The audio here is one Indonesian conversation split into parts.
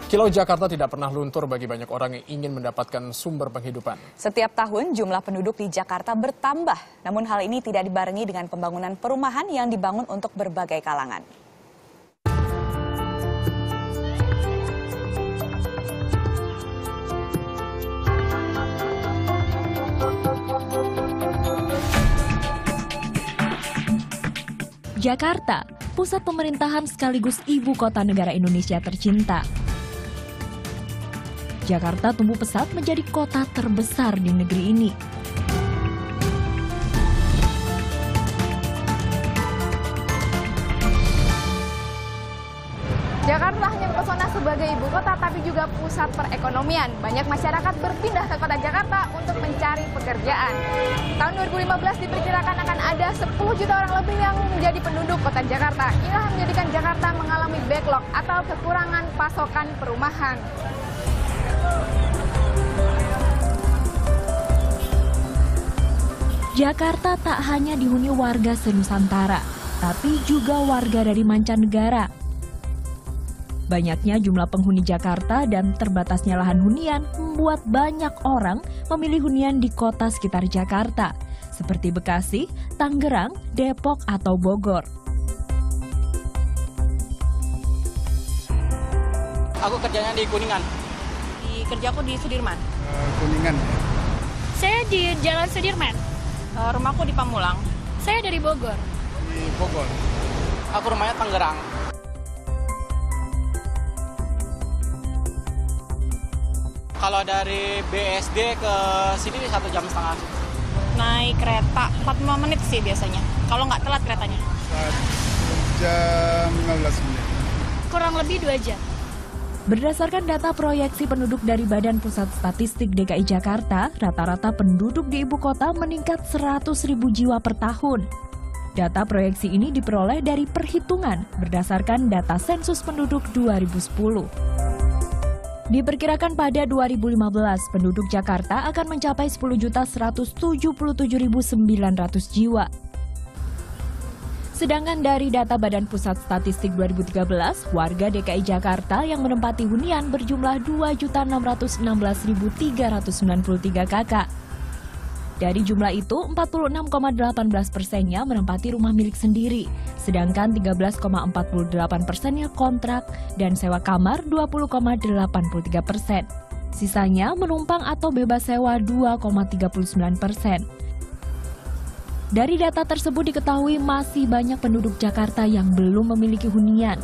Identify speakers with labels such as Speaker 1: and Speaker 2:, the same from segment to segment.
Speaker 1: Kilau Jakarta tidak pernah luntur bagi banyak orang yang ingin mendapatkan sumber penghidupan.
Speaker 2: Setiap tahun jumlah penduduk di Jakarta bertambah, namun hal ini tidak dibarengi dengan pembangunan perumahan yang dibangun untuk berbagai kalangan.
Speaker 3: Jakarta, pusat pemerintahan sekaligus ibu kota negara Indonesia tercinta. Jakarta tumbuh pesat menjadi kota terbesar di negeri ini.
Speaker 4: Jakarta hanya mempesona sebagai ibu kota, tapi juga pusat perekonomian. Banyak masyarakat berpindah ke kota Jakarta untuk mencari pekerjaan. Tahun 2015 diperkirakan akan ada 10 juta orang lebih yang menjadi penduduk kota Jakarta. Inilah yang menjadikan Jakarta mengalami backlog atau kekurangan pasokan perumahan.
Speaker 3: Jakarta tak hanya dihuni warga se-Nusantara, tapi juga warga dari mancanegara. Banyaknya jumlah penghuni Jakarta dan terbatasnya lahan hunian membuat banyak orang memilih hunian di kota sekitar Jakarta, seperti Bekasi, Tangerang, Depok, atau Bogor.
Speaker 5: Aku kerjanya di Kuningan.
Speaker 6: Kerjaku di Sudirman.
Speaker 7: Kuningan.
Speaker 6: Saya di Jalan Sudirman.
Speaker 5: Rumahku di Pamulang.
Speaker 6: Saya dari Bogor.
Speaker 7: Di Bogor.
Speaker 5: Aku rumahnya Tangerang. Kalau dari BSD ke sini 1,5 jam.
Speaker 6: Naik kereta 45 menit sih biasanya. Kalau nggak telat keretanya.
Speaker 7: 1 jam 15 menit.
Speaker 6: Kurang lebih 2 jam.
Speaker 3: Berdasarkan data proyeksi penduduk dari Badan Pusat Statistik DKI Jakarta, rata-rata penduduk di ibu kota meningkat 100.000 jiwa per tahun. Data proyeksi ini diperoleh dari perhitungan berdasarkan data sensus penduduk 2010. Diperkirakan pada 2015, penduduk Jakarta akan mencapai 10.177.900 jiwa. Sedangkan dari data Badan Pusat Statistik 2013, warga DKI Jakarta yang menempati hunian berjumlah 2.616.393 kakak. Dari jumlah itu, 46,18%-nya menempati rumah milik sendiri, sedangkan 13,48%-nya kontrak dan sewa kamar 20,83%. Sisanya menumpang atau bebas sewa 2,39%. Dari data tersebut diketahui masih banyak penduduk Jakarta yang belum memiliki hunian.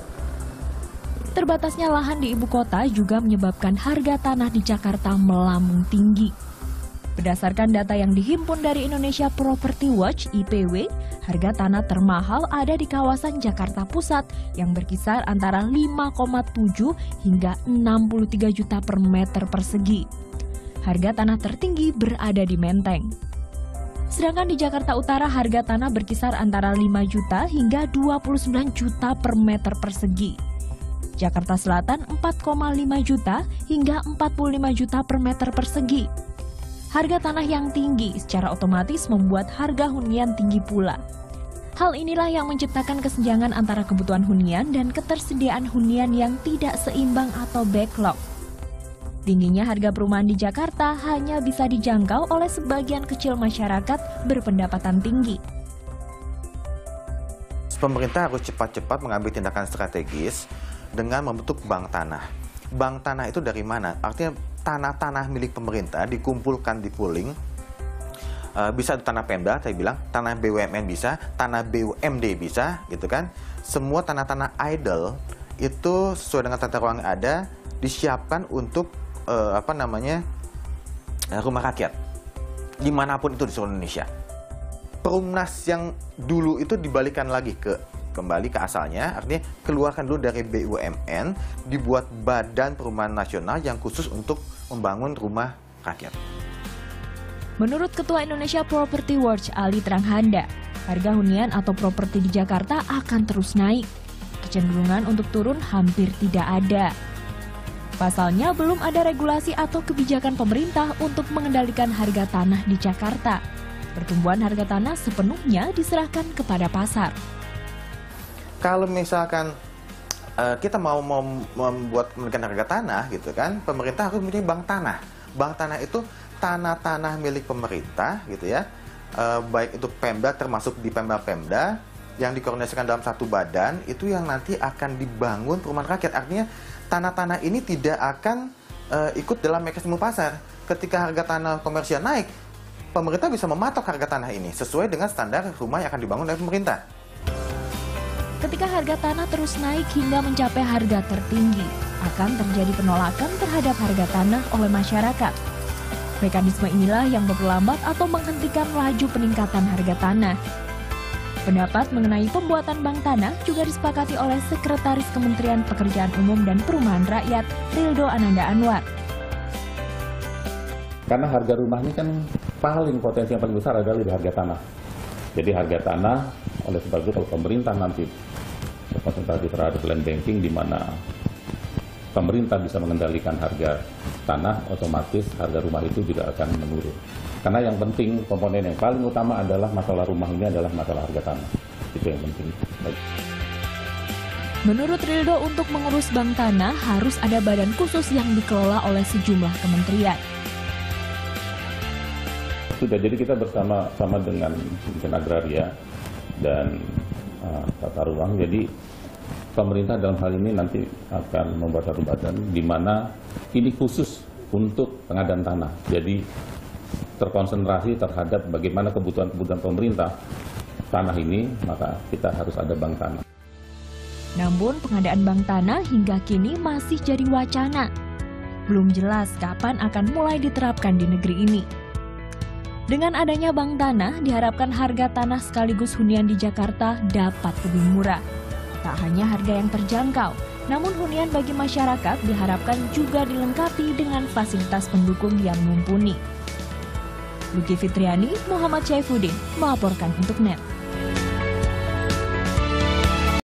Speaker 3: Terbatasnya lahan di ibu kota juga menyebabkan harga tanah di Jakarta melambung tinggi. Berdasarkan data yang dihimpun dari Indonesia Property Watch (IPW), harga tanah termahal ada di kawasan Jakarta Pusat yang berkisar antara 5,7 hingga 63 juta per meter persegi. Harga tanah tertinggi berada di Menteng. Sedangkan di Jakarta Utara harga tanah berkisar antara 5 juta hingga 29 juta per meter persegi. Jakarta Selatan 4,5 juta hingga 45 juta per meter persegi. Harga tanah yang tinggi secara otomatis membuat harga hunian tinggi pula. Hal inilah yang menciptakan kesenjangan antara kebutuhan hunian dan ketersediaan hunian yang tidak seimbang atau backlog. Tingginya harga perumahan di Jakarta hanya bisa dijangkau oleh sebagian kecil masyarakat berpendapatan tinggi.
Speaker 8: Pemerintah harus cepat-cepat mengambil tindakan strategis dengan membentuk bank tanah. Bank tanah itu dari mana? Artinya tanah-tanah milik pemerintah dikumpulkan di pooling. Bisa tanah Pemda, saya bilang, tanah BUMN bisa, tanah BUMD bisa, gitu kan. Semua tanah-tanah idle itu sesuai dengan tata ruang yang ada disiapkan untuk rumah rakyat dimanapun itu di seluruh Indonesia. Perumnas yang dulu itu dibalikan lagi kembali ke asalnya, artinya keluarkan dulu dari BUMN, dibuat Badan Perumahan Nasional yang khusus untuk membangun rumah rakyat.
Speaker 3: Menurut Ketua Indonesia Property Watch Ali Tranghanda, harga hunian atau properti di Jakarta akan terus naik. Kecenderungan untuk turun hampir tidak ada. Pasalnya, belum ada regulasi atau kebijakan pemerintah untuk mengendalikan harga tanah di Jakarta. Pertumbuhan harga tanah sepenuhnya diserahkan kepada pasar.
Speaker 8: Kalau misalkan kita mau membuat menaikkan harga tanah gitu kan, pemerintah harus mempunyai bank tanah. Bank tanah itu tanah-tanah milik pemerintah gitu ya, baik itu Pemda termasuk di Pemda-Pemda yang dikoordinasikan dalam satu badan, itu yang nanti akan dibangun perumahan rakyat. Artinya tanah-tanah ini tidak akan ikut dalam mekanisme pasar. Ketika harga tanah komersial naik, pemerintah bisa mematok harga tanah ini sesuai dengan standar rumah yang akan dibangun oleh pemerintah.
Speaker 3: Ketika harga tanah terus naik hingga mencapai harga tertinggi, akan terjadi penolakan terhadap harga tanah oleh masyarakat. Mekanisme inilah yang memperlambat atau menghentikan laju peningkatan harga tanah. Pendapat mengenai pembuatan bank tanah juga disepakati oleh Sekretaris Kementerian Pekerjaan Umum dan Perumahan Rakyat, Rildo Ananda Anwar.
Speaker 9: Karena harga rumah ini kan potensi yang paling besar adalah di harga tanah. Jadi harga tanah, oleh sebab itu kalau pemerintah nanti berkonsentrasi terhadap land banking di mana pemerintah bisa mengendalikan harga tanah, otomatis harga rumah itu juga akan menurun. Karena yang penting, komponen yang paling utama adalah masalah rumah ini adalah masalah harga tanah. Itu yang penting.
Speaker 3: Menurut Rildo, untuk mengurus bank tanah harus ada badan khusus yang dikelola oleh sejumlah kementerian.
Speaker 9: Sudah, jadi kita bersama-sama dengan Kementerian Agraria dan Tata Ruang. Jadi pemerintah dalam hal ini nanti akan membuat satu badan di mana ini khusus untuk pengadaan tanah. Jadi terkonsentrasi terhadap bagaimana kebutuhan pemerintah tanah ini, maka kita harus ada bank tanah.
Speaker 3: Namun pengadaan bank tanah hingga kini masih jadi wacana. Belum jelas kapan akan mulai diterapkan di negeri ini. Dengan adanya bank tanah, diharapkan harga tanah sekaligus hunian di Jakarta dapat lebih murah. Tak hanya harga yang terjangkau, namun hunian bagi masyarakat diharapkan juga dilengkapi dengan fasilitas pendukung yang mumpuni. Luki Fitriani, Muhammad Syaifuddin melaporkan untuk NET.